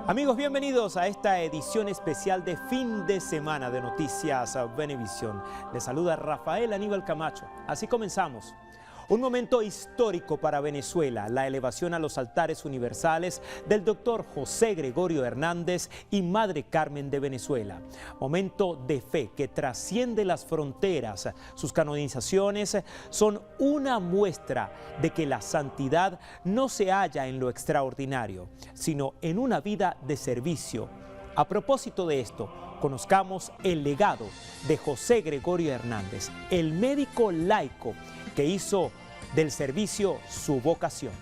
Amigos, bienvenidos a esta edición especial de fin de semana de Noticias Venevisión. Les saluda Rafael Aníbal Camacho. Así comenzamos. Un momento histórico para Venezuela, la elevación a los altares universales del doctor José Gregorio Hernández y Madre Carmen de Venezuela. Momento de fe que trasciende las fronteras. Sus canonizaciones son una muestra de que la santidad no se halla en lo extraordinario, sino en una vida de servicio. A propósito de esto, conozcamos el legado de José Gregorio Hernández, el médico laico que hizo del servicio su vocación.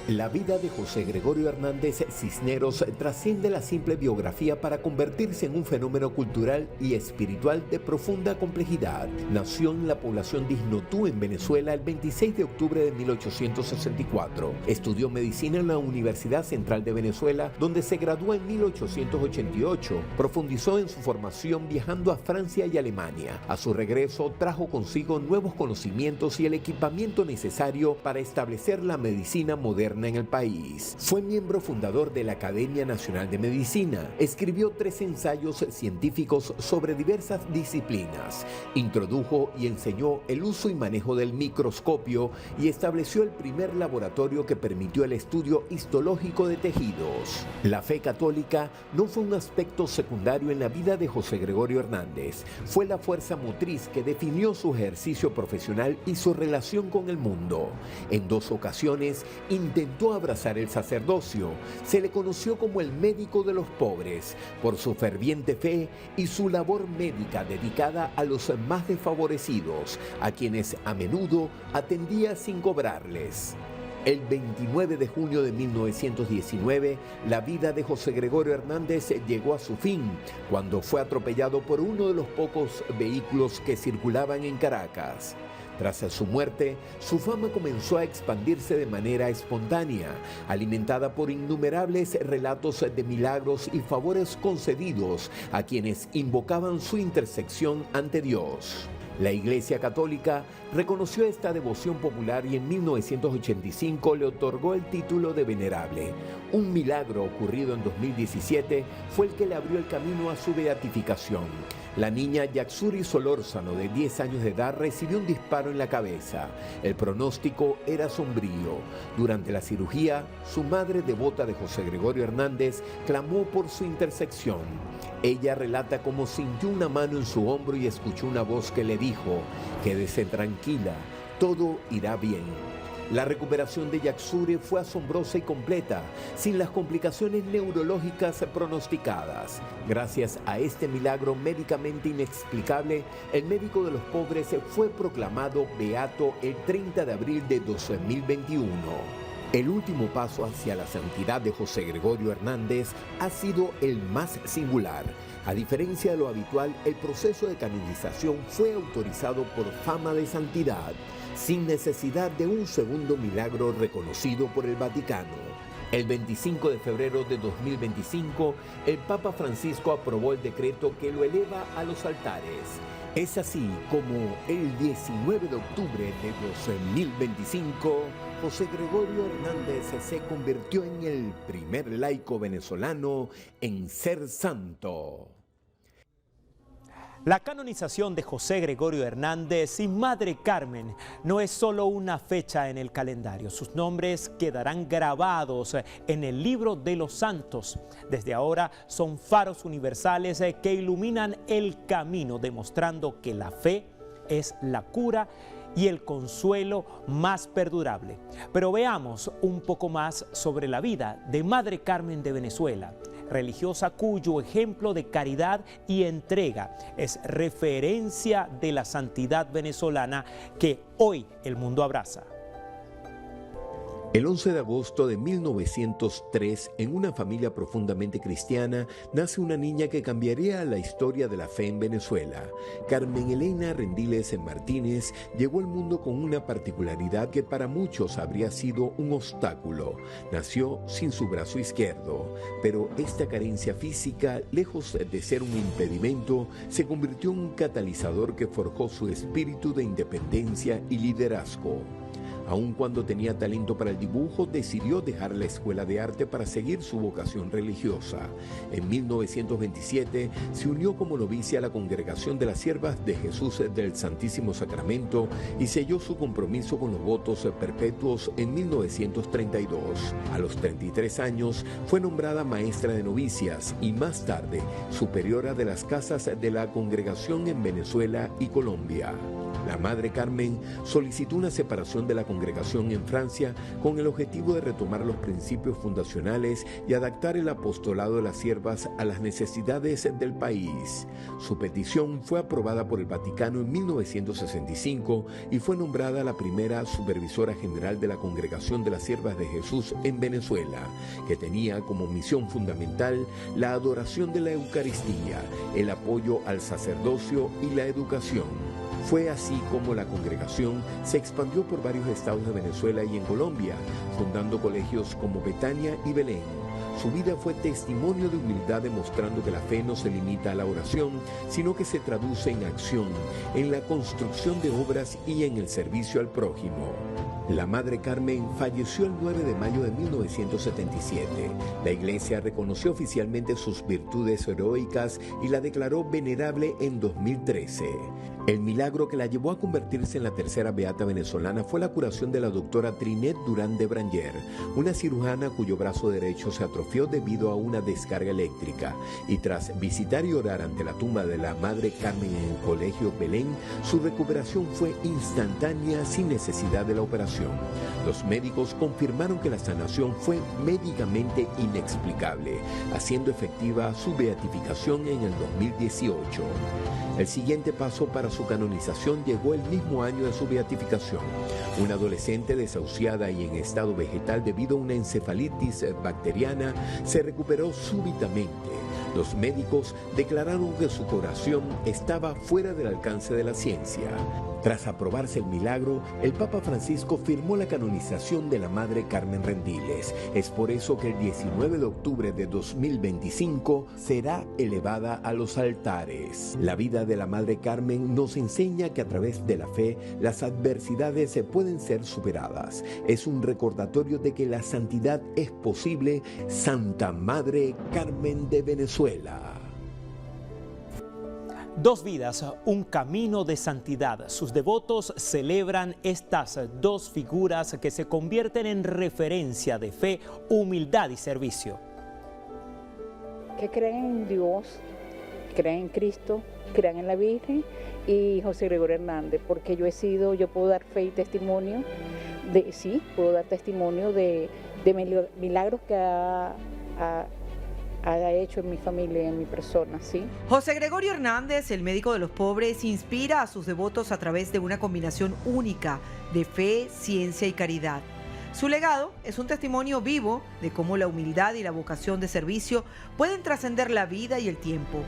La vida de José Gregorio Hernández Cisneros trasciende la simple biografía para convertirse en un fenómeno cultural y espiritual de profunda complejidad. Nació en la población de Isnotú, en Venezuela, el 26 de octubre de 1864. Estudió medicina en la Universidad Central de Venezuela, donde se graduó en 1888. Profundizó en su formación viajando a Francia y Alemania. A su regreso, trajo consigo nuevos conocimientos y el equipamiento necesario para establecer la medicina moderna en el país. Fue miembro fundador de la Academia Nacional de Medicina. Escribió 3 ensayos científicos sobre diversas disciplinas. Introdujo y enseñó el uso y manejo del microscopio y estableció el primer laboratorio que permitió el estudio histológico de tejidos. La fe católica no fue un aspecto secundario en la vida de José Gregorio Hernández. Fue la fuerza motriz que definió su ejercicio profesional y su relación con el mundo. En 2 ocasiones intentó abrazar el sacerdocio. Se le conoció como el médico de los pobres por su ferviente fe y su labor médica dedicada a los más desfavorecidos, a quienes a menudo atendía sin cobrarles. El 29 de junio de 1919, la vida de José Gregorio Hernández llegó a su fin cuando fue atropellado por uno de los pocos vehículos que circulaban en Caracas. Tras su muerte, su fama comenzó a expandirse de manera espontánea, alimentada por innumerables relatos de milagros y favores concedidos a quienes invocaban su intersección ante Dios. La Iglesia Católica reconoció esta devoción popular y en 1985 le otorgó el título de venerable. Un milagro ocurrido en 2017 fue el que le abrió el camino a su beatificación. La niña Yaxuri Solórzano, de 10 años de edad, recibió un disparo en la cabeza. El pronóstico era sombrío. Durante la cirugía, su madre, devota de José Gregorio Hernández, clamó por su intersección. Ella relata cómo sintió una mano en su hombro y escuchó una voz que le dijo: «Quédese tranquila, todo irá bien». La recuperación de Yaxuri fue asombrosa y completa, sin las complicaciones neurológicas pronosticadas. Gracias a este milagro médicamente inexplicable, el médico de los pobres fue proclamado beato el 30 de abril de 2021. El último paso hacia la santidad de José Gregorio Hernández ha sido el más singular. A diferencia de lo habitual, el proceso de canonización fue autorizado por fama de santidad, sin necesidad de un segundo milagro reconocido por el Vaticano. El 25 de febrero de 2025, el Papa Francisco aprobó el decreto que lo eleva a los altares. Es así como el 19 de octubre de 2025, José Gregorio Hernández se convirtió en el primer laico venezolano en ser santo. La canonización de José Gregorio Hernández y Madre Carmen no es solo una fecha en el calendario. Sus nombres quedarán grabados en el libro de los santos. Desde ahora son faros universales que iluminan el camino, demostrando que la fe es la cura y el consuelo más perdurable. Pero veamos un poco más sobre la vida de Madre Carmen de Venezuela, religiosa cuyo ejemplo de caridad y entrega es referencia de la santidad venezolana que hoy el mundo abraza. El 11 de agosto de 1903, en una familia profundamente cristiana, nace una niña que cambiaría la historia de la fe en Venezuela. Carmen Elena Rendiles Martínez llegó al mundo con una particularidad que para muchos habría sido un obstáculo. Nació sin su brazo izquierdo, pero esta carencia física, lejos de ser un impedimento, se convirtió en un catalizador que forjó su espíritu de independencia y liderazgo. Aun cuando tenía talento para el dibujo, decidió dejar la escuela de arte para seguir su vocación religiosa. En 1927 se unió como novicia a la Congregación de las Siervas de Jesús del Santísimo Sacramento y selló su compromiso con los votos perpetuos en 1932. A los 33 años fue nombrada maestra de novicias y más tarde superiora de las casas de la congregación en Venezuela y Colombia. La Madre Carmen solicitó una separación de la congregación en Francia con el objetivo de retomar los principios fundacionales y adaptar el apostolado de las siervas a las necesidades del país. Su petición fue aprobada por el Vaticano en 1965 y fue nombrada la primera supervisora general de la Congregación de las Siervas de Jesús en Venezuela, que tenía como misión fundamental la adoración de la Eucaristía, el apoyo al sacerdocio y la educación. Fue así como la congregación se expandió por varios estados de Venezuela y en Colombia, fundando colegios como Betania y Belén. Su vida fue testimonio de humildad, demostrando que la fe no se limita a la oración, sino que se traduce en acción, en la construcción de obras y en el servicio al prójimo. La Madre Carmen falleció el 9 de mayo de 1977. La Iglesia reconoció oficialmente sus virtudes heroicas y la declaró venerable en 2013. El milagro que la llevó a convertirse en la tercera beata venezolana fue la curación de la doctora Trinet Durán de Branger, una cirujana cuyo brazo derecho se atrofió debido a una descarga eléctrica. Y tras visitar y orar ante la tumba de la Madre Carmen en el Colegio Belén, su recuperación fue instantánea sin necesidad de la operación. Los médicos confirmaron que la sanación fue médicamente inexplicable, haciendo efectiva su beatificación en el 2018. El siguiente paso para su canonización llegó el mismo año de su beatificación. Una adolescente desahuciada y en estado vegetal debido a una encefalitis bacteriana se recuperó súbitamente. Los médicos declararon que su curación estaba fuera del alcance de la ciencia. Tras aprobarse el milagro, el Papa Francisco firmó la canonización de la Madre Carmen Rendiles. Es por eso que el 19 de octubre de 2025 será elevada a los altares. La vida de la Madre Carmen nos enseña que a través de la fe las adversidades se pueden ser superadas. Es un recordatorio de que la santidad es posible. Santa Madre Carmen de Venezuela. Dos vidas, un camino de santidad. Sus devotos celebran estas dos figuras que se convierten en referencia de fe, humildad y servicio. Que creen en Dios, creen en Cristo, crean en la Virgen y José Gregorio Hernández, porque yo puedo dar fe y testimonio puedo dar testimonio de milagros que ha hecho en mi familia y en mi persona, ¿sí? José Gregorio Hernández, el médico de los pobres, inspira a sus devotos a través de una combinación única de fe, ciencia y caridad. Su legado es un testimonio vivo de cómo la humildad y la vocación de servicio pueden trascender la vida y el tiempo.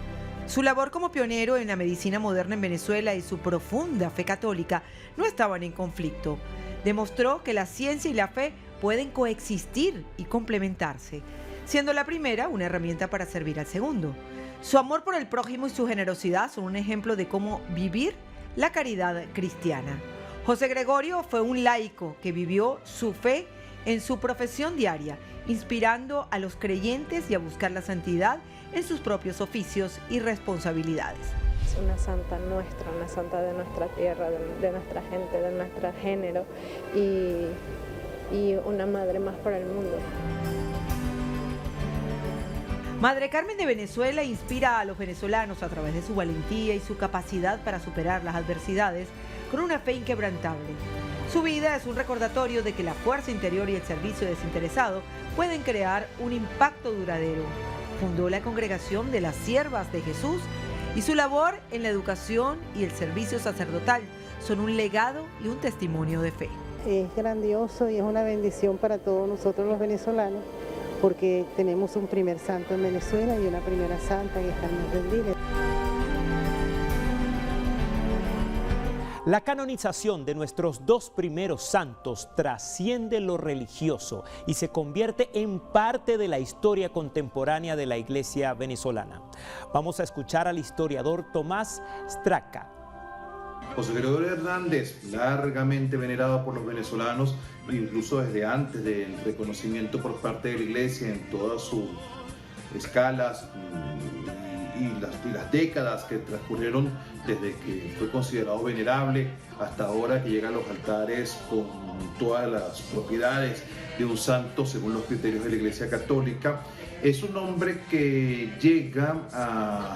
Su labor como pionero en la medicina moderna en Venezuela y su profunda fe católica no estaban en conflicto. Demostró que la ciencia y la fe pueden coexistir y complementarse, siendo la primera una herramienta para servir al segundo. Su amor por el prójimo y su generosidad son un ejemplo de cómo vivir la caridad cristiana. José Gregorio fue un laico que vivió su fe en su profesión diaria, inspirando a los creyentes y a buscar la santidad en sus propios oficios y responsabilidades. Es una santa nuestra, una santa de nuestra tierra, de nuestra gente, de nuestro género y una madre más para el mundo. Madre Carmen de Venezuela inspira a los venezolanos a través de su valentía y su capacidad para superar las adversidades con una fe inquebrantable. Su vida es un recordatorio de que la fuerza interior y el servicio desinteresado pueden crear un impacto duradero. Fundó la Congregación de las Siervas de Jesús y su labor en la educación y el servicio sacerdotal son un legado y un testimonio de fe. Es grandioso y es una bendición para todos nosotros los venezolanos, porque tenemos un primer santo en Venezuela y una primera santa que es Carmen Rendiles. La canonización de nuestros dos primeros santos trasciende lo religioso y se convierte en parte de la historia contemporánea de la Iglesia venezolana. Vamos a escuchar al historiador Tomás Straka. José Gregorio Hernández, largamente venerado por los venezolanos, incluso desde antes del reconocimiento por parte de la Iglesia en todas sus escalas y las décadas que transcurrieron desde que fue considerado venerable hasta ahora que llega a los altares con todas las propiedades de un santo según los criterios de la Iglesia Católica. Es un hombre que llega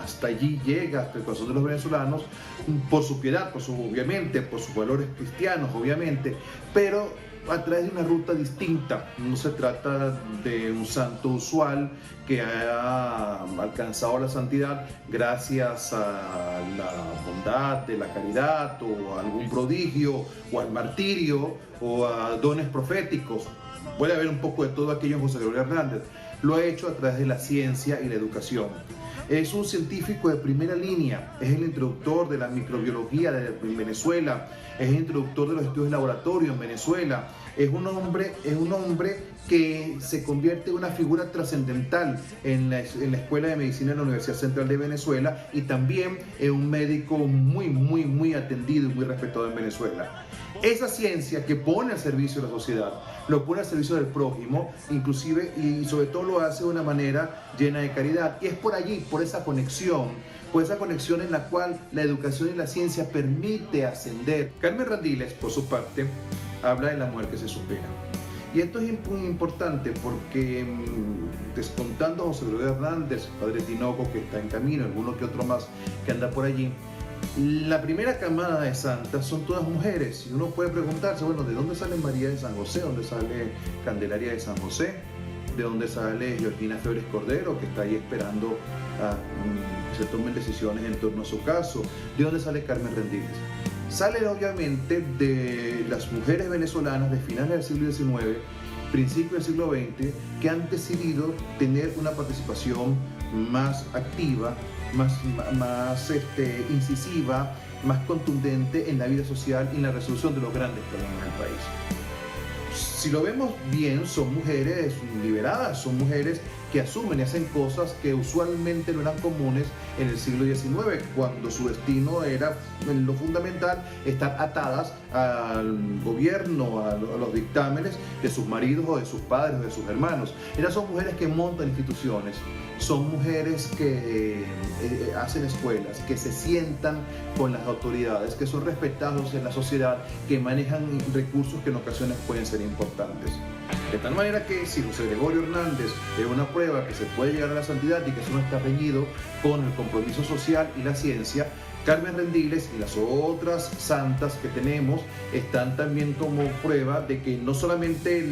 hasta allí, llega hasta el corazón de los venezolanos por su piedad, obviamente, por sus valores cristianos, obviamente, pero a través de una ruta distinta. No se trata de un santo usual que ha alcanzado la santidad gracias a la bondad de la caridad o a algún prodigio o al martirio o a dones proféticos. Puede haber un poco de todo aquello en José Gregorio Hernández. Lo ha hecho a través de la ciencia y la educación. Es un científico de primera línea, es el introductor de la microbiología en Venezuela, es el introductor de los estudios de laboratorio en Venezuela, es un hombre que se convierte en una figura trascendental en la Escuela de Medicina de la Universidad Central de Venezuela y también es un médico muy atendido y muy respetado en Venezuela. Esa ciencia que pone al servicio de la sociedad, lo pone al servicio del prójimo, inclusive y sobre todo lo hace de una manera llena de caridad. Y es por allí, por esa conexión en la cual la educación y la ciencia permite ascender. Carmen Rendiles, por su parte, habla de la mujer que se supera. Y esto es muy importante porque descontando a José Gregorio Hernández, padre Tinoco, que está en camino, alguno que otro más que anda por allí, la primera camada de santas son todas mujeres y uno puede preguntarse, bueno, ¿de dónde sale María de San José? ¿Dónde sale Candelaria de San José? ¿De dónde sale Georgina Febres Cordero, que está ahí esperando a que se tomen decisiones en torno a su caso? ¿De dónde sale Carmen Rendiles? Sale obviamente de las mujeres venezolanas de finales del siglo XIX, principios del siglo XX, que han decidido tener una participación más activa, más incisiva, más contundente en la vida social y en la resolución de los grandes problemas del país. Si lo vemos bien, son mujeres liberadas, son mujeres que asumen y hacen cosas que usualmente no eran comunes en el siglo XIX, cuando su destino era, en lo fundamental, estar atadas al gobierno, a los dictámenes de sus maridos o de sus padres o de sus hermanos. Ellas son mujeres que montan instituciones, son mujeres que hacen escuelas, que se sientan con las autoridades, que son respetados en la sociedad, que manejan recursos que en ocasiones pueden ser importantes. De tal manera que si José Gregorio Hernández es una prueba que se puede llegar a la santidad y que eso no está reñido con el compromiso social y la ciencia, Carmen Rendiles y las otras santas que tenemos están también como prueba de que no solamente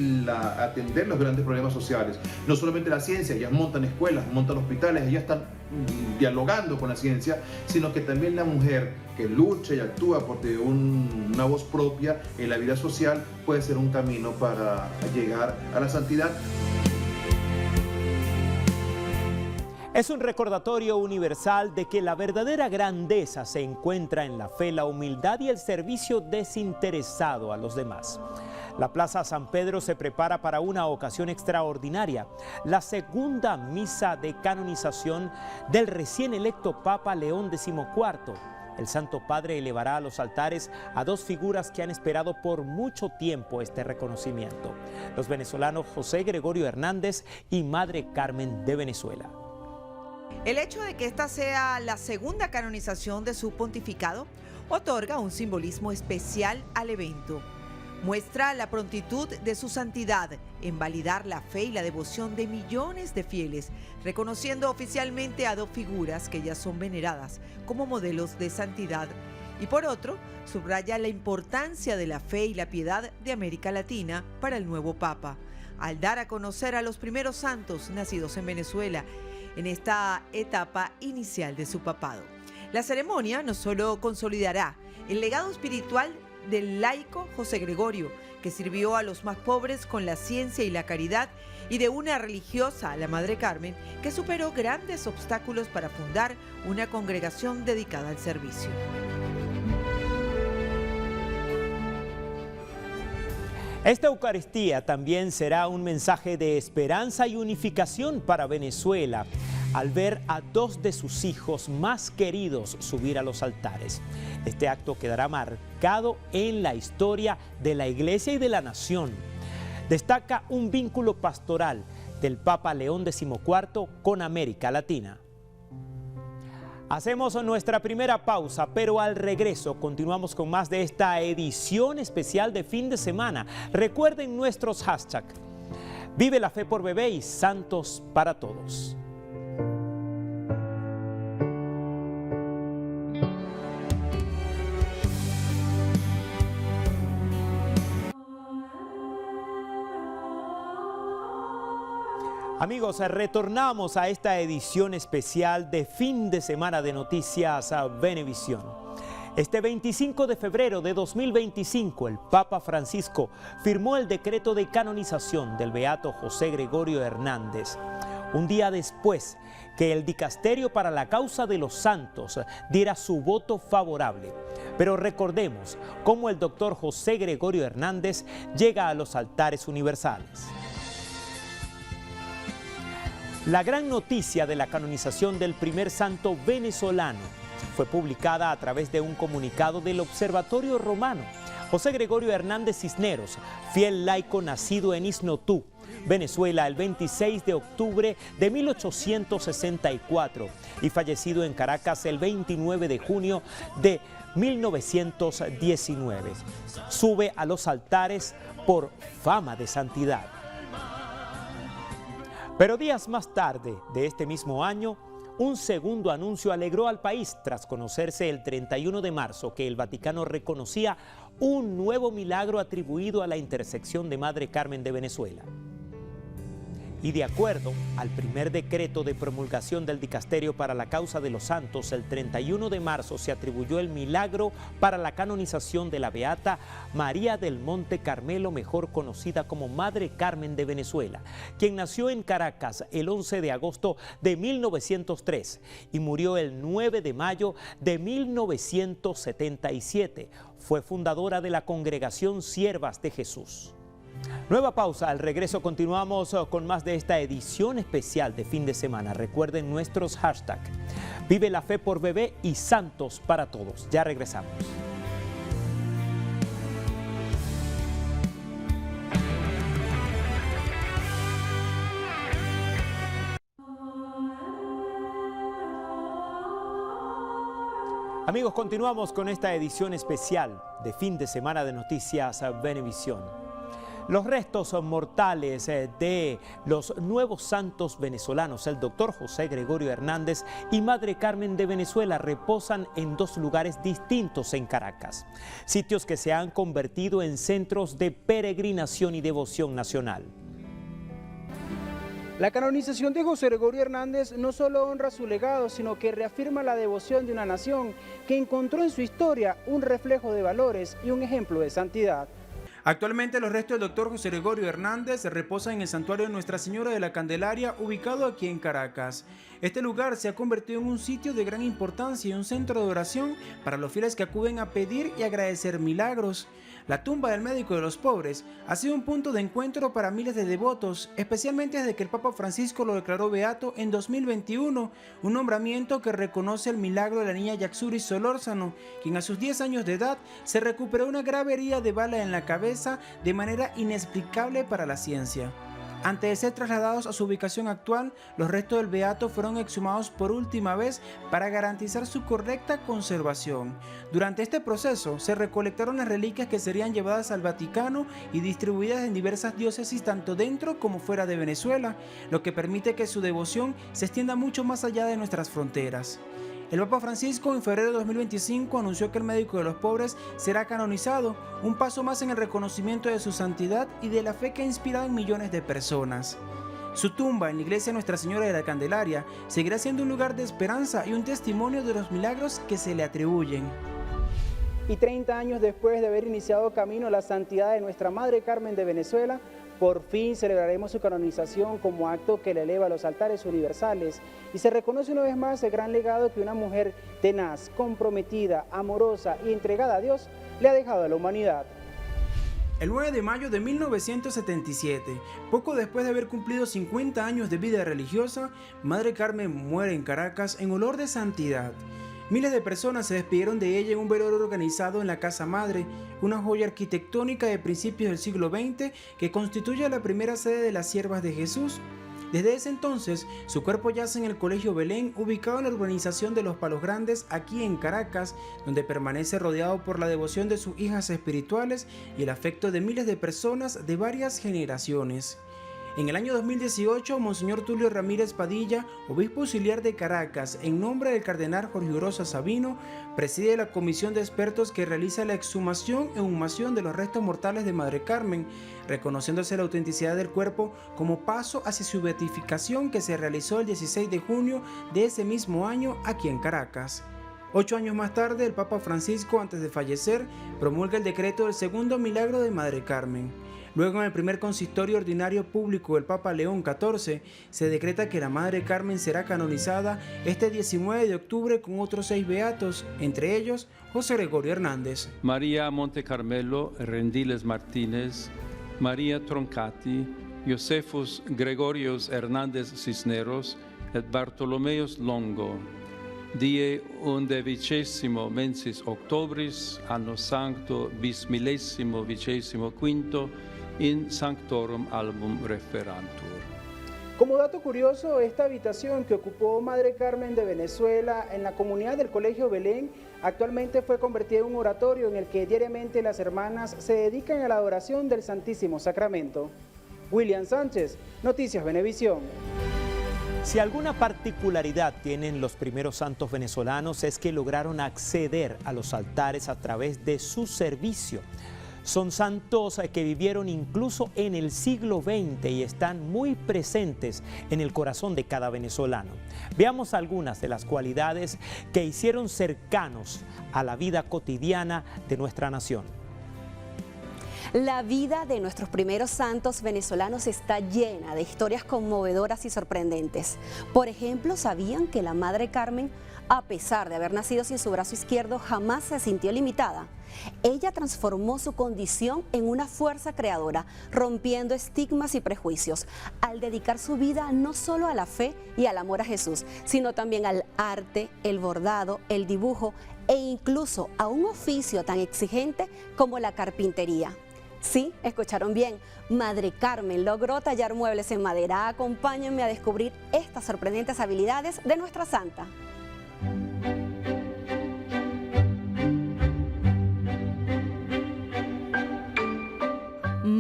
atender los grandes problemas sociales, no solamente la ciencia, ellas montan escuelas, montan hospitales, ellas están dialogando con la ciencia, sino que también la mujer que lucha y actúa por tener una voz propia en la vida social puede ser un camino para llegar a la santidad. Es un recordatorio universal de que la verdadera grandeza se encuentra en la fe, la humildad y el servicio desinteresado a los demás. La Plaza San Pedro se prepara para una ocasión extraordinaria, la segunda misa de canonización del recién electo Papa León XIV. El Santo Padre elevará a los altares a dos figuras que han esperado por mucho tiempo este reconocimiento: los venezolanos José Gregorio Hernández y Madre Carmen de Venezuela. El hecho de que esta sea la segunda canonización de su pontificado otorga un simbolismo especial al evento. Muestra la prontitud de su santidad en validar la fe y la devoción de millones de fieles, reconociendo oficialmente a dos figuras que ya son veneradas como modelos de santidad. Y por otro, subraya la importancia de la fe y la piedad de América Latina para el nuevo Papa, al dar a conocer a los primeros santos nacidos en Venezuela en esta etapa inicial de su papado. La ceremonia no solo consolidará el legado espiritual del laico José Gregorio, que sirvió a los más pobres con la ciencia y la caridad, y de una religiosa, la Madre Carmen, que superó grandes obstáculos para fundar una congregación dedicada al servicio. Esta Eucaristía también será un mensaje de esperanza y unificación para Venezuela. al ver a dos de sus hijos más queridos subir a los altares. Este acto quedará marcado en la historia de la Iglesia y de la nación. Destaca un vínculo pastoral del Papa León XIV con América Latina. Hacemos nuestra primera pausa, pero al regreso continuamos con más de esta edición especial de fin de semana. Recuerden nuestros hashtags: Vive la Fe por Bebé y Santos para Todos. Amigos, retornamos a esta edición especial de fin de semana de Noticias Venevisión. Este 25 de febrero de 2025, el Papa Francisco firmó el decreto de canonización del beato José Gregorio Hernández, un día después que el Dicasterio para la Causa de los Santos diera su voto favorable. Pero recordemos cómo el doctor José Gregorio Hernández llega a los altares universales. La gran noticia de la canonización del primer santo venezolano fue publicada a través de un comunicado del Observatorio Romano. José Gregorio Hernández Cisneros, fiel laico nacido en Isnotú, Venezuela, el 26 de octubre de 1864 y fallecido en Caracas el 29 de junio de 1919. Sube a los altares por fama de santidad. Pero días más tarde de este mismo año, un segundo anuncio alegró al país tras conocerse el 31 de marzo que el Vaticano reconocía un nuevo milagro atribuido a la intersección de Madre Carmen de Venezuela. Y de acuerdo al primer decreto de promulgación del Dicasterio para la Causa de los Santos, el 31 de marzo se atribuyó el milagro para la canonización de la beata María del Monte Carmelo, mejor conocida como Madre Carmen de Venezuela, quien nació en Caracas el 11 de agosto de 1903 y murió el 9 de mayo de 1977. Fue fundadora de la Congregación Siervas de Jesús. Nueva pausa, al regreso continuamos con más de esta edición especial de fin de semana. Recuerden nuestros hashtags: Vive la Fe por Bebé y Santos para Todos. Ya regresamos. Amigos, continuamos con esta edición especial de fin de semana de Noticias Venevisión. Los restos mortales de los nuevos santos venezolanos, el doctor José Gregorio Hernández y Madre Carmen de Venezuela, reposan en dos lugares distintos en Caracas, sitios que se han convertido en centros de peregrinación y devoción nacional. La canonización de José Gregorio Hernández no solo honra su legado, sino que reafirma la devoción de una nación que encontró en su historia un reflejo de valores y un ejemplo de santidad. Actualmente los restos del doctor José Gregorio Hernández reposan en el santuario de Nuestra Señora de la Candelaria, ubicado aquí en Caracas. Este lugar se ha convertido en un sitio de gran importancia y un centro de oración para los fieles que acuden a pedir y agradecer milagros. La tumba del médico de los pobres ha sido un punto de encuentro para miles de devotos, especialmente desde que el Papa Francisco lo declaró beato en 2021, un nombramiento que reconoce el milagro de la niña Yaxuri Solórzano, quien a sus 10 años de edad se recuperó una grave herida de bala en la cabeza de manera inexplicable para la ciencia. Antes de ser trasladados a su ubicación actual, los restos del beato fueron exhumados por última vez para garantizar su correcta conservación. Durante este proceso se recolectaron las reliquias que serían llevadas al Vaticano y distribuidas en diversas diócesis tanto dentro como fuera de Venezuela, lo que permite que su devoción se extienda mucho más allá de nuestras fronteras. El Papa Francisco en febrero de 2025 anunció que el médico de los pobres será canonizado, un paso más en el reconocimiento de su santidad y de la fe que ha inspirado en millones de personas. Su tumba en la iglesia Nuestra Señora de la Candelaria seguirá siendo un lugar de esperanza y un testimonio de los milagros que se le atribuyen. Y 30 años después de haber iniciado camino a la santidad de nuestra Madre Carmen de Venezuela, por fin celebraremos su canonización como acto que le eleva a los altares universales y se reconoce una vez más el gran legado que una mujer tenaz, comprometida, amorosa y entregada a Dios le ha dejado a la humanidad. El 9 de mayo de 1977, poco después de haber cumplido 50 años de vida religiosa, Madre Carmen muere en Caracas en olor de santidad. Miles de personas se despidieron de ella en un velorio organizado en la Casa Madre, una joya arquitectónica de principios del siglo XX que constituye la primera sede de las Siervas de Jesús. Desde ese entonces, su cuerpo yace en el Colegio Belén, ubicado en la urbanización de Los Palos Grandes, aquí en Caracas, donde permanece rodeado por la devoción de sus hijas espirituales y el afecto de miles de personas de varias generaciones. En el año 2018, Monseñor Tulio Ramírez Padilla, obispo auxiliar de Caracas, en nombre del cardenal Jorge Urosa Sabino, preside la comisión de expertos que realiza la exhumación e inhumación de los restos mortales de Madre Carmen, reconociéndose la autenticidad del cuerpo como paso hacia su beatificación que se realizó el 16 de junio de ese mismo año aquí en Caracas. 8 años más tarde, el Papa Francisco, antes de fallecer, promulga el decreto del segundo milagro de Madre Carmen. Luego, en el primer consistorio ordinario público del Papa León XIV, se decreta que la Madre Carmen será canonizada este 19 de octubre con otros 6 beatos, entre ellos José Gregorio Hernández, María Montecarmelo Rendiles Martínez, María Troncati, Josefus Gregorius Hernández Cisneros et Bartolomeus Longo. Die 11 mensis octobris, anno sancto bismillesimo vicesimo quinto, in sanctorum album referantur. Como dato curioso, esta habitación que ocupó Madre Carmen de Venezuela en la comunidad del Colegio Belén actualmente fue convertida en un oratorio en el que diariamente las hermanas se dedican a la adoración del Santísimo Sacramento. William Sánchez, Noticias Venevisión. Si alguna particularidad tienen los primeros santos venezolanos es que lograron acceder a los altares a través de su servicio. Son santos que vivieron incluso en el siglo XX y están muy presentes en el corazón de cada venezolano. Veamos algunas de las cualidades que hicieron cercanos a la vida cotidiana de nuestra nación. La vida de nuestros primeros santos venezolanos está llena de historias conmovedoras y sorprendentes. Por ejemplo, ¿sabían que la Madre Carmen, a pesar de haber nacido sin su brazo izquierdo, jamás se sintió limitada? Ella transformó su condición en una fuerza creadora, rompiendo estigmas y prejuicios, al dedicar su vida no solo a la fe y al amor a Jesús, sino también al arte, el bordado, el dibujo e incluso a un oficio tan exigente como la carpintería. Sí, escucharon bien, Madre Carmen logró tallar muebles en madera. Acompáñenme a descubrir estas sorprendentes habilidades de nuestra santa.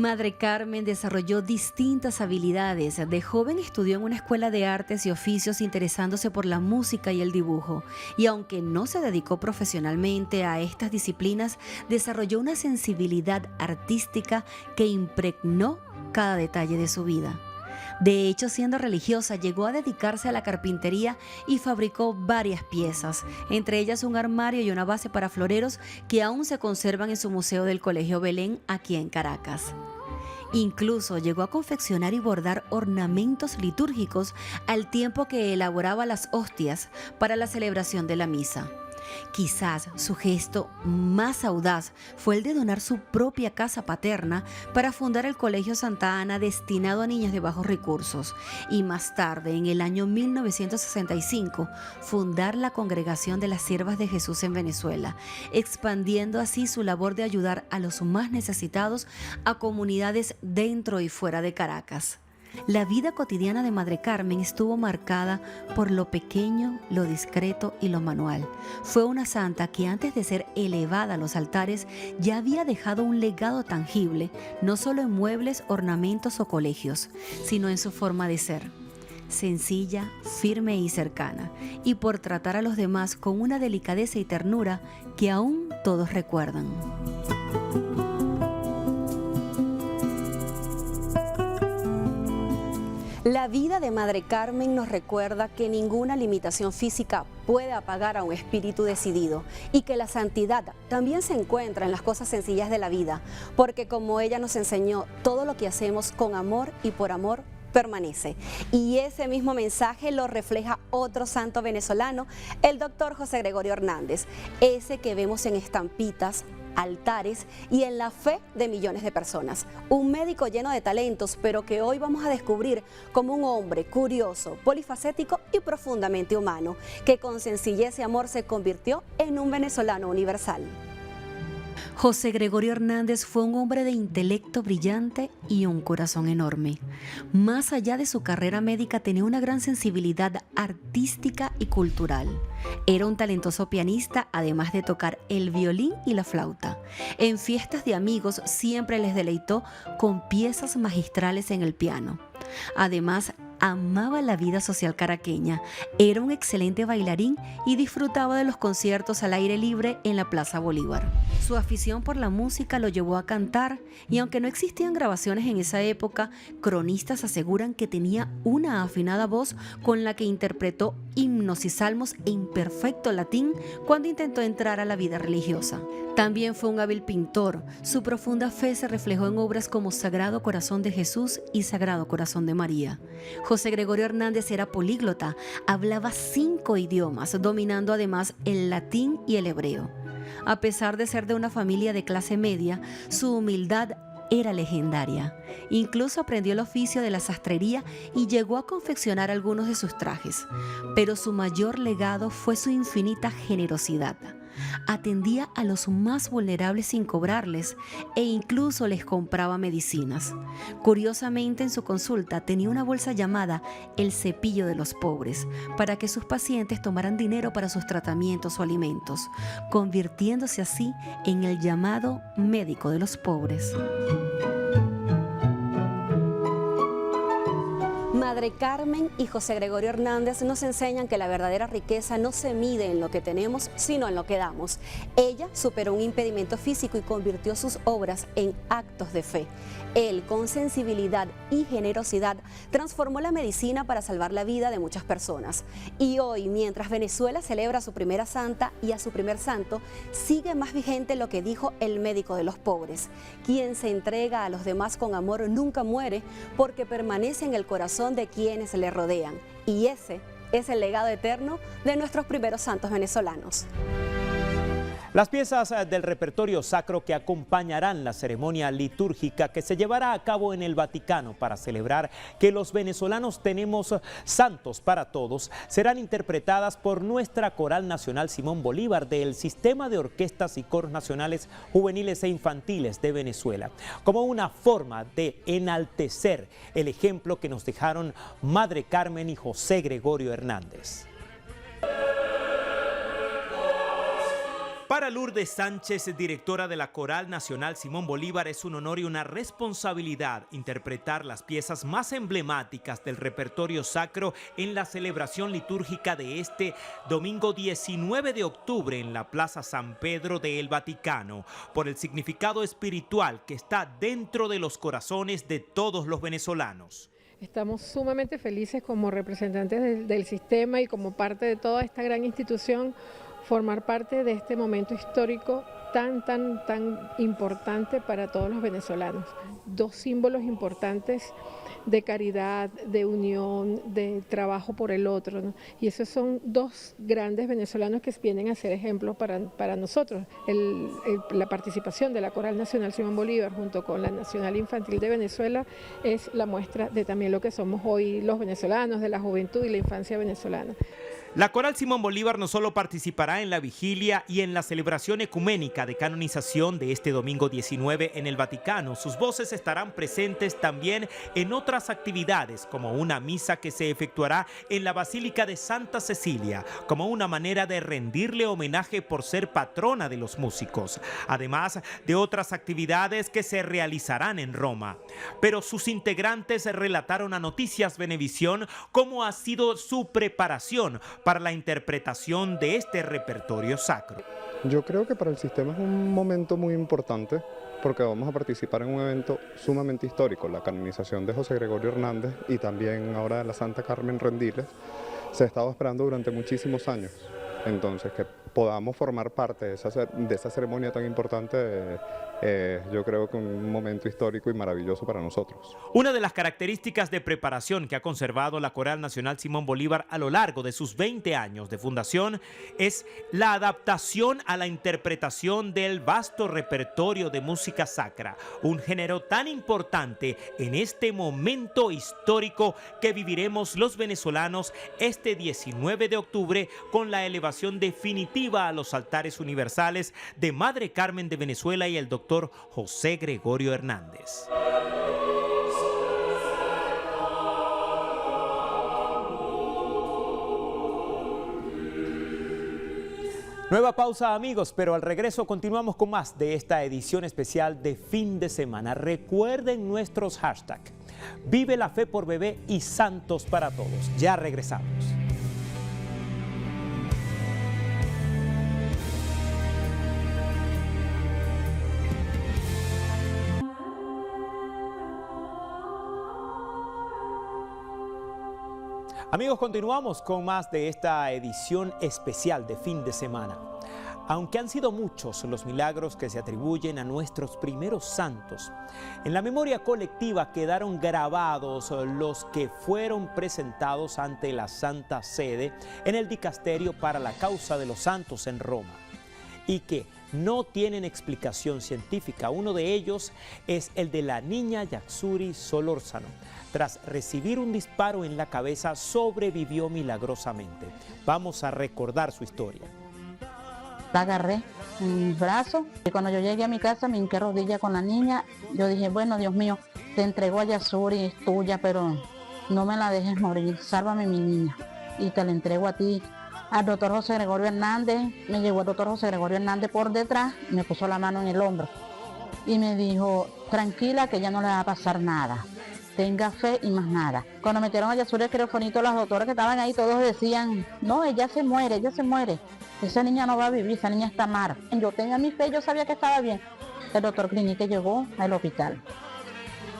Madre Carmen desarrolló distintas habilidades. De joven estudió en una escuela de artes y oficios interesándose por la música y el dibujo. Y aunque no se dedicó profesionalmente a estas disciplinas, desarrolló una sensibilidad artística que impregnó cada detalle de su vida. De hecho, siendo religiosa, llegó a dedicarse a la carpintería y fabricó varias piezas, entre ellas un armario y una base para floreros que aún se conservan en su museo del Colegio Belén, aquí en Caracas. Incluso llegó a confeccionar y bordar ornamentos litúrgicos al tiempo que elaboraba las hostias para la celebración de la misa. Quizás su gesto más audaz fue el de donar su propia casa paterna para fundar el Colegio Santa Ana destinado a niños de bajos recursos y más tarde, en el año 1965, fundar la Congregación de las Siervas de Jesús en Venezuela, expandiendo así su labor de ayudar a los más necesitados a comunidades dentro y fuera de Caracas. La vida cotidiana de Madre Carmen estuvo marcada por lo pequeño, lo discreto y lo manual. Fue una santa que antes de ser elevada a los altares ya había dejado un legado tangible, no solo en muebles, ornamentos o colegios, sino en su forma de ser. Sencilla, firme y cercana, y por tratar a los demás con una delicadeza y ternura que aún todos recuerdan. La vida de Madre Carmen nos recuerda que ninguna limitación física puede apagar a un espíritu decidido y que la santidad también se encuentra en las cosas sencillas de la vida, porque como ella nos enseñó, todo lo que hacemos con amor y por amor permanece. Y ese mismo mensaje lo refleja otro santo venezolano, el doctor José Gregorio Hernández, ese que vemos en estampitas, altares y en la fe de millones de personas. Un médico lleno de talentos, pero que hoy vamos a descubrir como un hombre curioso, polifacético y profundamente humano, que con sencillez y amor se convirtió en un venezolano universal. José Gregorio Hernández fue un hombre de intelecto brillante y un corazón enorme. Más allá de su carrera médica, tenía una gran sensibilidad artística y cultural. Era un talentoso pianista, además de tocar el violín y la flauta. En fiestas de amigos siempre les deleitó con piezas magistrales en el piano. Además, amaba la vida social caraqueña, era un excelente bailarín y disfrutaba de los conciertos al aire libre en la Plaza Bolívar. Su afición por la música lo llevó a cantar y aunque no existían grabaciones en esa época, cronistas aseguran que tenía una afinada voz con la que interpretó himnos y salmos en perfecto latín cuando intentó entrar a la vida religiosa. También fue un hábil pintor. Su profunda fe se reflejó en obras como Sagrado Corazón de Jesús y Sagrado Corazón de María. José Gregorio Hernández era políglota, hablaba 5 idiomas, dominando además el latín y el hebreo. A pesar de ser de una familia de clase media, su humildad era legendaria. Incluso aprendió el oficio de la sastrería y llegó a confeccionar algunos de sus trajes. Pero su mayor legado fue su infinita generosidad. Atendía a los más vulnerables sin cobrarles e incluso les compraba medicinas. Curiosamente, en su consulta tenía una bolsa llamada el cepillo de los pobres para que sus pacientes tomaran dinero para sus tratamientos o alimentos, convirtiéndose así en el llamado médico de los pobres. Madre Carmen y José Gregorio Hernández nos enseñan que la verdadera riqueza no se mide en lo que tenemos, sino en lo que damos. Ella superó un impedimento físico y convirtió sus obras en actos de fe. Él, con sensibilidad y generosidad, transformó la medicina para salvar la vida de muchas personas. Y hoy, mientras Venezuela celebra a su primera santa y a su primer santo, sigue más vigente lo que dijo el médico de los pobres: quien se entrega a los demás con amor nunca muere, porque permanece en el corazón de quienes le rodean. Y ese es el legado eterno de nuestros primeros santos venezolanos. Las piezas del repertorio sacro que acompañarán la ceremonia litúrgica que se llevará a cabo en el Vaticano para celebrar que los venezolanos tenemos santos para todos serán interpretadas por nuestra Coral Nacional Simón Bolívar del Sistema de Orquestas y Coros Nacionales Juveniles e Infantiles de Venezuela, como una forma de enaltecer el ejemplo que nos dejaron Madre Carmen y José Gregorio Hernández. Para Lourdes Sánchez, directora de la Coral Nacional Simón Bolívar, es un honor y una responsabilidad interpretar las piezas más emblemáticas del repertorio sacro en la celebración litúrgica de este domingo 19 de octubre en la Plaza San Pedro del Vaticano, por el significado espiritual que está dentro de los corazones de todos los venezolanos. Estamos sumamente felices como representantes del sistema y como parte de toda esta gran institución, formar parte de este momento histórico tan importante para todos los venezolanos. Dos símbolos importantes de caridad, de unión, de trabajo por el otro, ¿no? Y esos son dos grandes venezolanos que vienen a ser ejemplos para nosotros. La participación de la Coral Nacional Simón Bolívar junto con la Nacional Infantil de Venezuela es la muestra de también lo que somos hoy los venezolanos, de la juventud y la infancia venezolana. La Coral Simón Bolívar no solo participará en la vigilia y en la celebración ecuménica de canonización de este domingo 19 en el Vaticano, sus voces estarán presentes también en otras actividades, como una misa que se efectuará en la Basílica de Santa Cecilia, como una manera de rendirle homenaje por ser patrona de los músicos, además de otras actividades que se realizarán en Roma. Pero sus integrantes relataron a Noticias Venevisión cómo ha sido su preparación para la interpretación de este repertorio sacro. Yo creo que para el sistema es un momento muy importante porque vamos a participar en un evento sumamente histórico, la canonización de José Gregorio Hernández y también ahora de la Santa Carmen Rendiles. Se ha estado esperando durante muchísimos años, entonces que podamos formar parte de esa ceremonia tan importante yo creo que un momento histórico y maravilloso para nosotros. Una de las características de preparación que ha conservado la Coral Nacional Simón Bolívar a lo largo de sus 20 años de fundación es la adaptación a la interpretación del vasto repertorio de música sacra, un género tan importante en este momento histórico que viviremos los venezolanos este 19 de octubre con la elevación definitiva a los altares universales de Madre Carmen de Venezuela y el doctor José Gregorio Hernández. Nueva pausa, amigos, pero al regreso continuamos con más de esta edición especial de fin de semana. Recuerden nuestros hashtags: Vive la Fe por Bebé y Santos para Todos. Ya regresamos. Amigos, continuamos con más de esta edición especial de fin de semana. Aunque han sido muchos los milagros que se atribuyen a nuestros primeros santos, en la memoria colectiva quedaron grabados los que fueron presentados ante la Santa Sede en el Dicasterio para la Causa de los Santos en Roma y que no tienen explicación científica. Uno de ellos es el de la niña Yaxuri Solórzano. Tras recibir un disparo en la cabeza, sobrevivió milagrosamente. Vamos a recordar su historia. La agarré en mis brazos y cuando yo llegué a mi casa me hinqué rodilla con la niña. Yo dije, bueno, Dios mío, te entrego a Yaxuri, es tuya, pero no me la dejes morir, sálvame mi niña. Y te la entrego a ti. Al doctor José Gregorio Hernández, me llegó el doctor José Gregorio Hernández por detrás, me puso la mano en el hombro y me dijo, tranquila que ya no le va a pasar nada. Tenga fe y más nada. Cuando metieron a Yaxuri el quirofonito, las doctoras que estaban ahí todos decían, no, ella se muere, esa niña no va a vivir, esa niña está mal. Yo tenía mi fe, yo sabía que estaba bien. El doctor Clinique llegó al hospital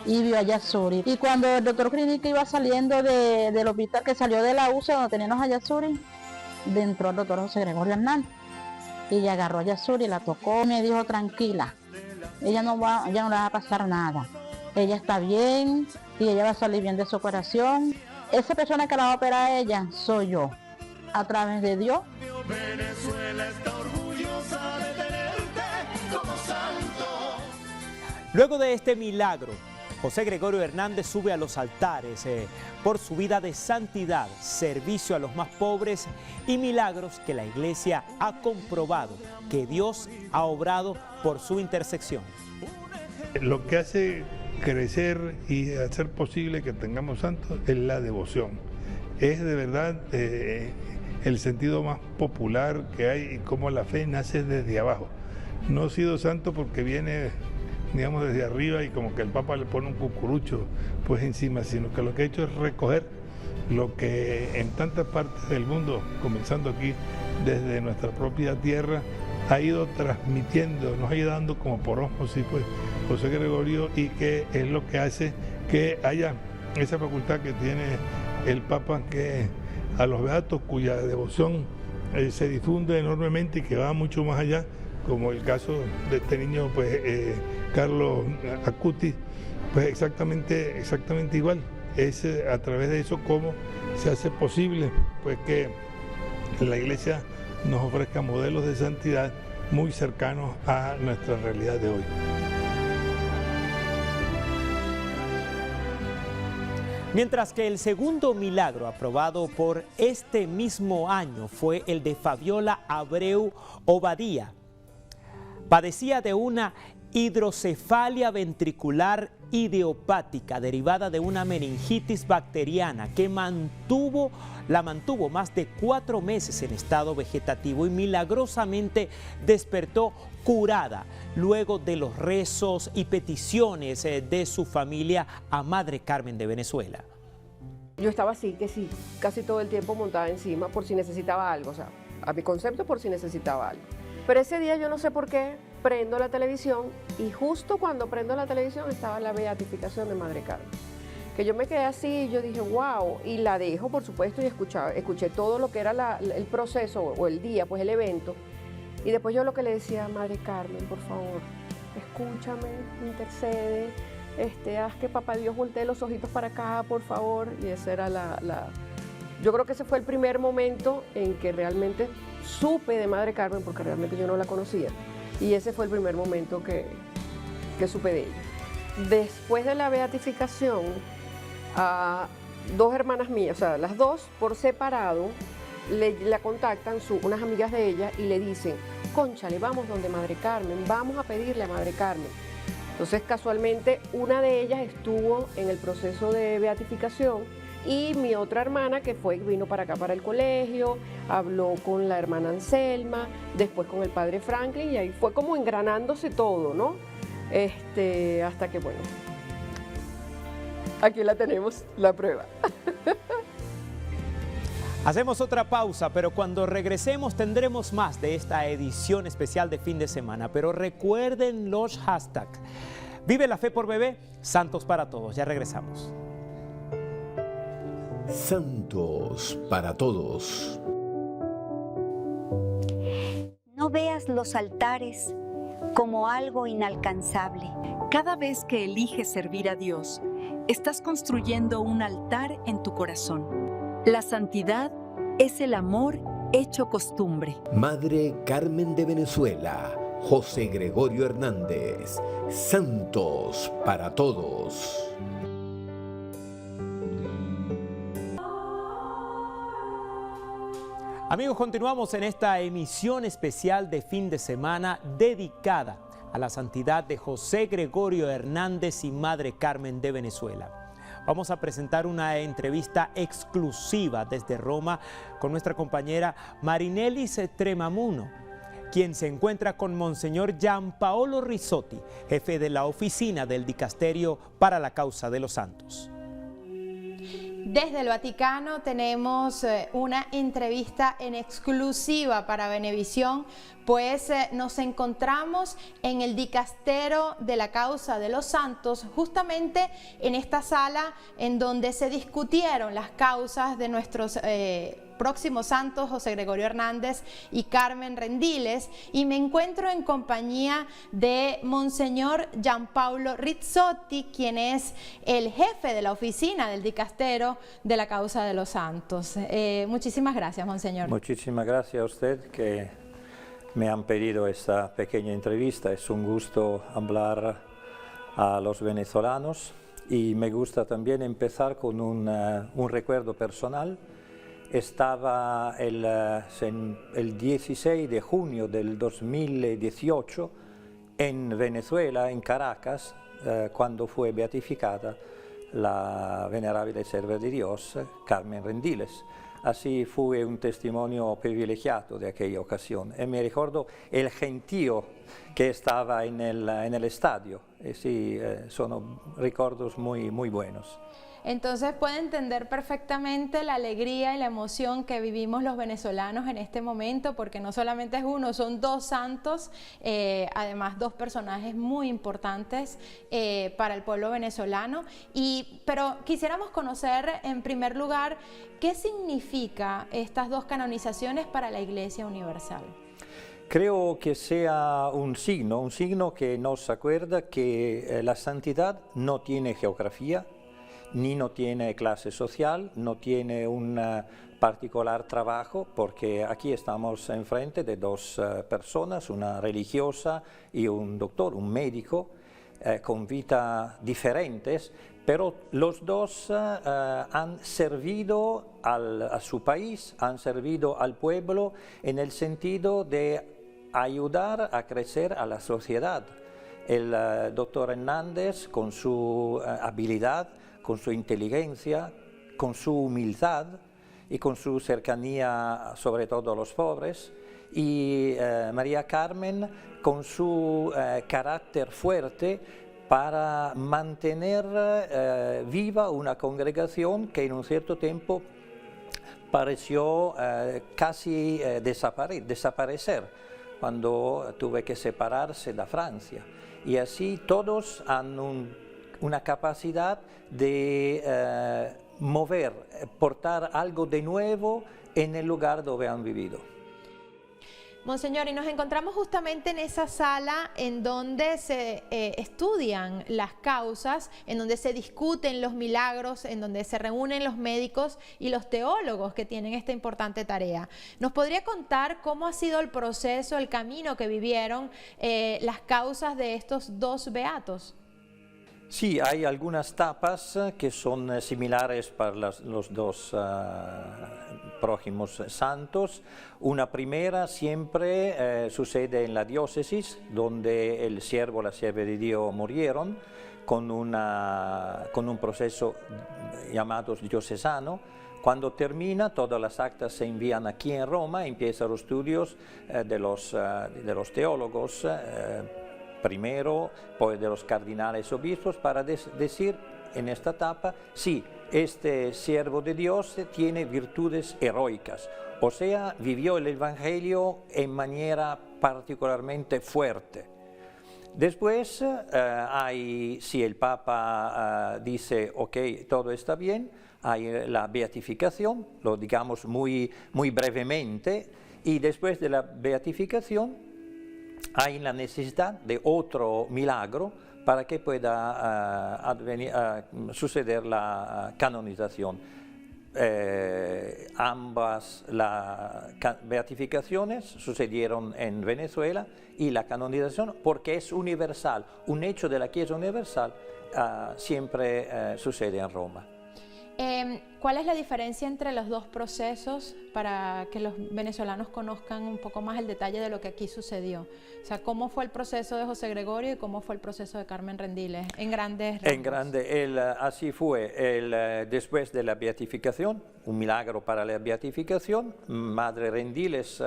y vio a Yaxuri. Y cuando el doctor Clinique iba saliendo del hospital, que salió de la UCE donde teníamos a Yaxuri, entró el doctor José Gregorio Hernández y ella agarró a Yaxuri, la tocó y me dijo, tranquila, ella no le va a pasar nada. Ella está bien y ella va a salir bien de su operación. Esa persona que la va a operar a ella soy yo, a través de Dios. Venezuela está orgullosa de tenerte como santo. Luego de este milagro, José Gregorio Hernández sube a los altares por su vida de santidad, servicio a los más pobres y milagros que la Iglesia ha comprobado que Dios ha obrado por su intersección. Lo que hace crecer y hacer posible que tengamos santos es la devoción. Es de verdad el sentido más popular que hay y cómo la fe nace desde abajo. No he sido santo porque viene, digamos, desde arriba y como que el Papa le pone un cucurucho pues encima, sino que lo que ha hecho es recoger lo que en tantas partes del mundo, comenzando aquí desde nuestra propia tierra, ha ido transmitiendo, nos ha ido dando como por ósmosis pues José Gregorio, y que es lo que hace que haya esa facultad que tiene el Papa, que a los beatos cuya devoción se difunde enormemente y que va mucho más allá, como el caso de este niño pues Carlos Acutis, pues exactamente igual. Es a través de eso cómo se hace posible pues que la Iglesia nos ofrezca modelos de santidad muy cercanos a nuestra realidad de hoy. Mientras que el segundo milagro aprobado por este mismo año fue el de Fabiola Abreu Obadía. Padecía de una hidrocefalia ventricular idiopática derivada de una meningitis bacteriana que la mantuvo más de 4 meses en estado vegetativo y milagrosamente despertó curada luego de los rezos y peticiones de su familia a Madre Carmen de Venezuela. Yo estaba así, que sí, casi todo el tiempo montada encima por si necesitaba algo, o sea, a mi concepto por si necesitaba algo. Pero ese día yo no sé por qué prendo la televisión y justo cuando prendo la televisión estaba la beatificación de Madre Carmen. Que yo me quedé así y yo dije, wow, y la dejo por supuesto y escuché todo lo que era el proceso o el día, pues el evento. Y después yo lo que le decía, Madre Carmen, por favor, escúchame, intercede, haz que papá Dios voltee los ojitos para acá, por favor. Y esa era yo creo que ese fue el primer momento en que realmente supe de Madre Carmen, porque realmente yo no la conocía. Y ese fue el primer momento que supe de ella. Después de la beatificación, a dos hermanas mías, o sea, las dos por separado, la contactan unas amigas de ella y le dicen, cónchale, vamos donde Madre Carmen, vamos a pedirle a Madre Carmen. Entonces, casualmente, una de ellas estuvo en el proceso de beatificación y mi otra hermana, que vino para acá, para el colegio, habló con la hermana Anselma, después con el padre Franklin, y ahí fue como engranándose todo, ¿no? Hasta que, bueno, aquí la tenemos, la prueba. Hacemos otra pausa, pero cuando regresemos tendremos más de esta edición especial de fin de semana. Pero recuerden los hashtags. Vive la fe por bebé, Santos para todos. Ya regresamos. Santos para todos. No veas los altares como algo inalcanzable. Cada vez que eliges servir a Dios, estás construyendo un altar en tu corazón. La santidad es el amor hecho costumbre. Madre Carmen de Venezuela, José Gregorio Hernández, Santos para todos. Amigos, continuamos en esta emisión especial de fin de semana dedicada a la santidad de José Gregorio Hernández y Madre Carmen de Venezuela. Vamos a presentar una entrevista exclusiva desde Roma con nuestra compañera Marinelis Tremamuno, quien se encuentra con Monseñor Gianpaolo Rizzotti, jefe de la oficina del Dicasterio para la Causa de los Santos. Desde el Vaticano tenemos una entrevista en exclusiva para Venevisión, pues nos encontramos en el Dicastero de la Causa de los Santos, justamente en esta sala en donde se discutieron las causas de nuestros próximos santos, José Gregorio Hernández y Carmen Rendiles, y me encuentro en compañía de Monseñor Gianpaolo Rizzotti, quien es el jefe de la oficina del Dicastero de la Causa de los Santos. Muchísimas gracias, Monseñor. Muchísimas gracias a usted que me han pedido esta pequeña entrevista. Es un gusto hablar a los venezolanos y me gusta también empezar con un recuerdo personal. Estaba el 16 de junio del 2018 en Venezuela, en Caracas, cuando fue beatificada la venerable serva de Dios, Carmen Rendiles. Así fue un testimonio privilegiado de aquella ocasión. Y me recuerdo el gentío que estaba en el estadio. Sí, son recuerdos muy, muy buenos. Entonces puede entender perfectamente la alegría y la emoción que vivimos los venezolanos en este momento, porque no solamente es uno, son dos santos, además dos personajes muy importantes para el pueblo venezolano. Pero quisiéramos conocer en primer lugar qué significa estas dos canonizaciones para la Iglesia Universal. Creo que sea un signo que nos acuerda que la santidad no tiene geografía, ni no tiene clase social, no tiene un particular trabajo, porque aquí estamos enfrente de dos personas, una religiosa y un doctor, un médico, con vidas diferentes, pero los dos han servido a su país, han servido al pueblo en el sentido de ayudar a crecer a la sociedad. El doctor Hernández, con su habilidad, con su inteligencia, con su humildad y con su cercanía sobre todo a los pobres, y María Carmen con su carácter fuerte para mantener viva una congregación que en un cierto tiempo pareció casi desaparecer cuando tuve que separarse de Francia. Y así todos han una capacidad de portar algo de nuevo en el lugar donde han vivido. Monseñor, y nos encontramos justamente en esa sala en donde se estudian las causas, en donde se discuten los milagros, en donde se reúnen los médicos y los teólogos que tienen esta importante tarea. ¿Nos podría contar cómo ha sido el proceso, el camino que vivieron las causas de estos dos beatos? Sí, hay algunas tapas que son similares para los dos próximos santos. Una primera siempre sucede en la diócesis, donde el siervo o la sierva de Dios murieron, con un proceso llamado diocesano. Cuando termina, todas las actas se envían aquí en Roma, empiezan los estudios de los teólogos, primero, pues de los cardinales obispos, para decir en esta etapa, sí, este siervo de Dios tiene virtudes heroicas, o sea, vivió el Evangelio en manera particularmente fuerte. Después, si el Papa dice, ok, todo está bien, hay la beatificación, lo digamos muy brevemente, y después de la beatificación, hay la necesidad de otro milagro para que pueda suceder la canonización. Ambas beatificaciones sucedieron en Venezuela y la canonización, porque es universal, un hecho de la Chiesa universal, siempre sucede en Roma. ¿Cuál es la diferencia entre los dos procesos para que los venezolanos conozcan un poco más el detalle de lo que aquí sucedió? O sea, ¿cómo fue el proceso de José Gregorio y cómo fue el proceso de Carmen Rendiles? En grandes rasgos. Así fue. Después de la beatificación, un milagro para la beatificación, Madre Rendiles,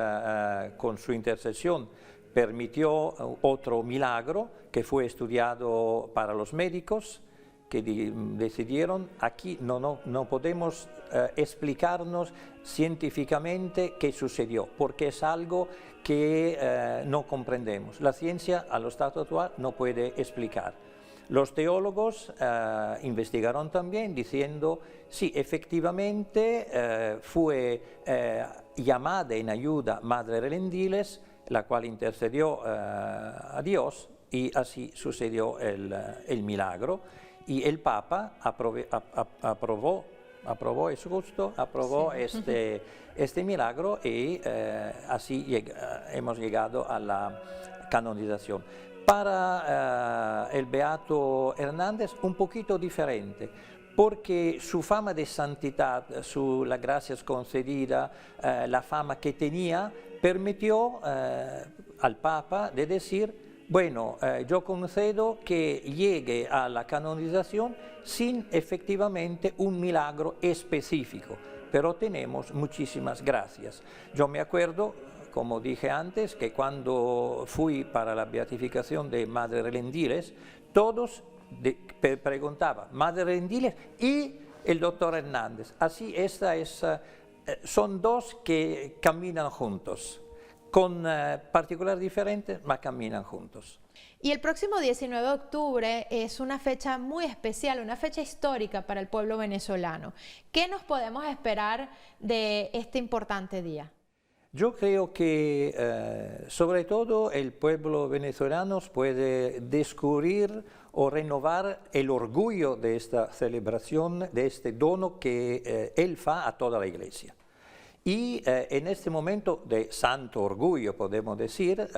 con su intercesión, permitió otro milagro que fue estudiado para los médicos, que decidieron, aquí no podemos explicarnos científicamente qué sucedió, porque es algo que no comprendemos. La ciencia, al estado actual, no puede explicar. Los teólogos investigaron también diciendo, sí, efectivamente fue llamada en ayuda Madre Rendiles, la cual intercedió a Dios, y así sucedió el milagro. Y el Papa aprobó este milagro, y así hemos llegado a la canonización. Para el Beato Hernández un poquito diferente, porque su fama de santidad, las gracias concedidas, la fama que tenía, permitió al Papa de decir, bueno, yo concedo que llegue a la canonización sin efectivamente un milagro específico, pero tenemos muchísimas gracias. Yo me acuerdo, como dije antes, que cuando fui para la beatificación de Madre Rendiles, todos preguntaban, Madre Rendiles y el doctor Hernández. Así, son dos que caminan juntos, con particulares diferentes, pero caminan juntos. Y el próximo 19 de octubre es una fecha muy especial, una fecha histórica para el pueblo venezolano. ¿Qué nos podemos esperar de este importante día? Yo creo que sobre todo el pueblo venezolano puede descubrir o renovar el orgullo de esta celebración, de este dono que él fa a toda la Iglesia. Y en este momento de santo orgullo, podemos decir,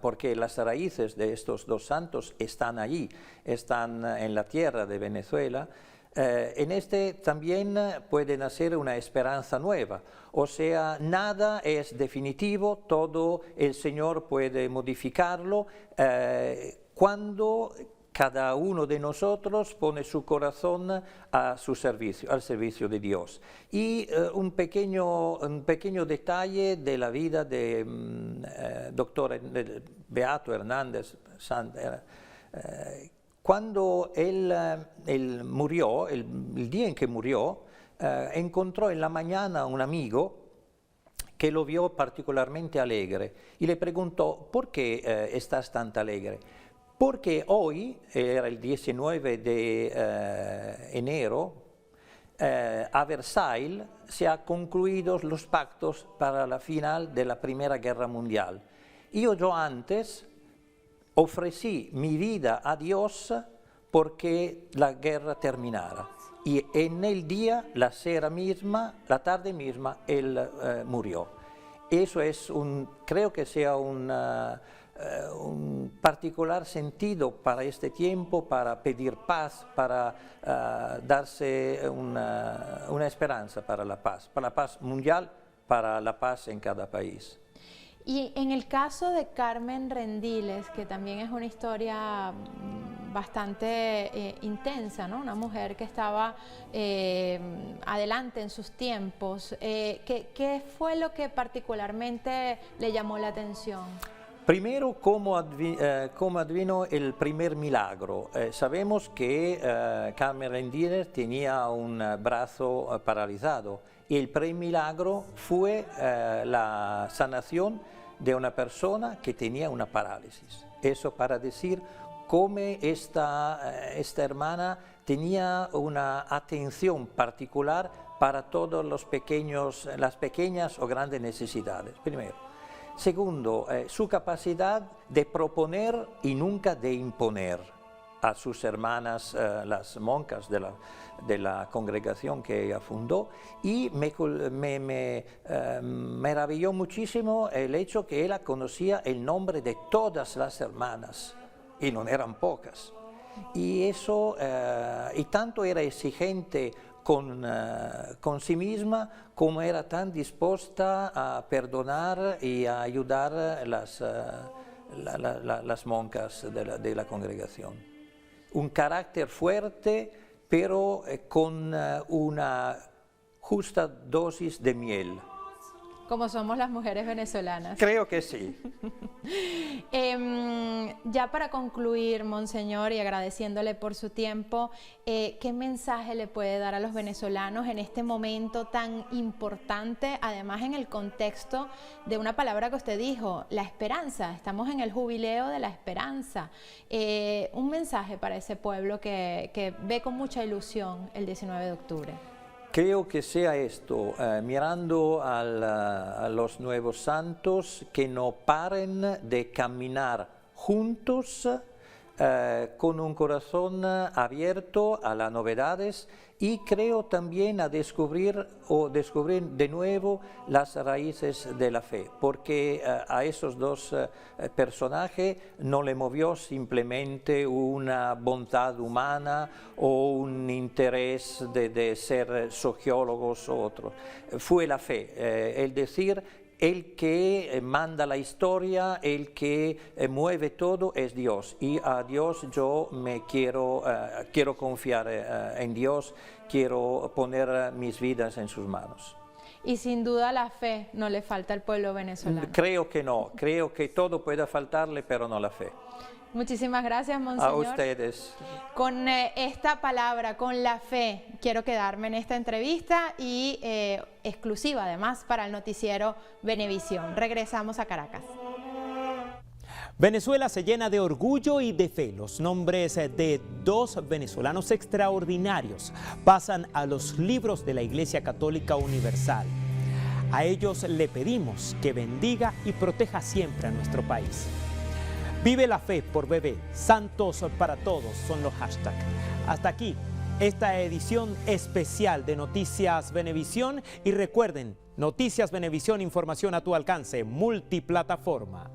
porque las raíces de estos dos santos están allí, están en la tierra de Venezuela, en este también puede nacer una esperanza nueva. O sea, nada es definitivo, todo el Señor puede modificarlo cuando cada uno de nosotros pone su corazón a su servicio, al servicio de Dios. Y un pequeño detalle de la vida del Beato Hernández. Cuando él murió, el día en que murió, encontró en la mañana un amigo que lo vio particularmente alegre y le preguntó, ¿por qué estás tan alegre? Porque hoy, era el 19 de enero, a Versailles se han concluido los pactos para la final de la Primera Guerra Mundial. Yo antes ofrecí mi vida a Dios porque la guerra terminara. Y en el día, la sera misma, la tarde misma, él murió. Eso es creo que sea un particular sentido para este tiempo, para pedir paz, para darse una esperanza para la paz mundial, para la paz en cada país. Y en el caso de Carmen Rendiles, que también es una historia bastante intensa, ¿no? Una mujer que estaba adelante en sus tiempos, ¿qué fue lo que particularmente le llamó la atención? Primero, cómo advino el primer milagro. Sabemos que Carmen Rendiles tenía un brazo paralizado y el primer milagro fue la sanación de una persona que tenía una parálisis. Eso para decir cómo esta hermana tenía una atención particular para todas las pequeñas o grandes necesidades, primero. Segundo, su capacidad de proponer y nunca de imponer a sus hermanas, las monjas de la congregación que ella fundó, y me maravilló muchísimo el hecho que ella conocía el nombre de todas las hermanas, y no eran pocas. Y eso, y tanto era exigente con sí misma, como era tan dispuesta a perdonar y a ayudar las monjas de la congregación. Un carácter fuerte, pero con una justa dosis de miel. Como somos las mujeres venezolanas. Creo que sí. Ya para concluir, Monseñor, y agradeciéndole por su tiempo, ¿qué mensaje le puede dar a los venezolanos en este momento tan importante, además en el contexto de una palabra que usted dijo, la esperanza? Estamos en el jubileo de la esperanza. Un mensaje para ese pueblo que ve con mucha ilusión el 19 de octubre. Creo que sea esto, mirando a los nuevos santos, que no paren de caminar juntos con un corazón abierto a las novedades, y creo también a descubrir de nuevo las raíces de la fe, porque a esos dos personajes no le movió simplemente una bondad humana o un interés de ser sociólogos o otros. Fue la fe, el decir: el que manda la historia, el que mueve todo es Dios, y a Dios yo quiero confiar en Dios, quiero poner mis vidas en sus manos. Y sin duda la fe no le falta al pueblo venezolano. Creo que no, creo que todo puede faltarle, pero no la fe. Muchísimas gracias, Monseñor. A ustedes. Con esta palabra, con la fe, quiero quedarme en esta entrevista y exclusiva además para el noticiero Venevisión. Regresamos a Caracas. Venezuela se llena de orgullo y de fe. Los nombres de dos venezolanos extraordinarios pasan a los libros de la Iglesia Católica Universal. A ellos le pedimos que bendiga y proteja siempre a nuestro país. Vive la fe por bebé, santos para todos son los hashtags. Hasta aquí esta edición especial de Noticias Venevisión, y recuerden, Noticias Venevisión, información a tu alcance, multiplataforma.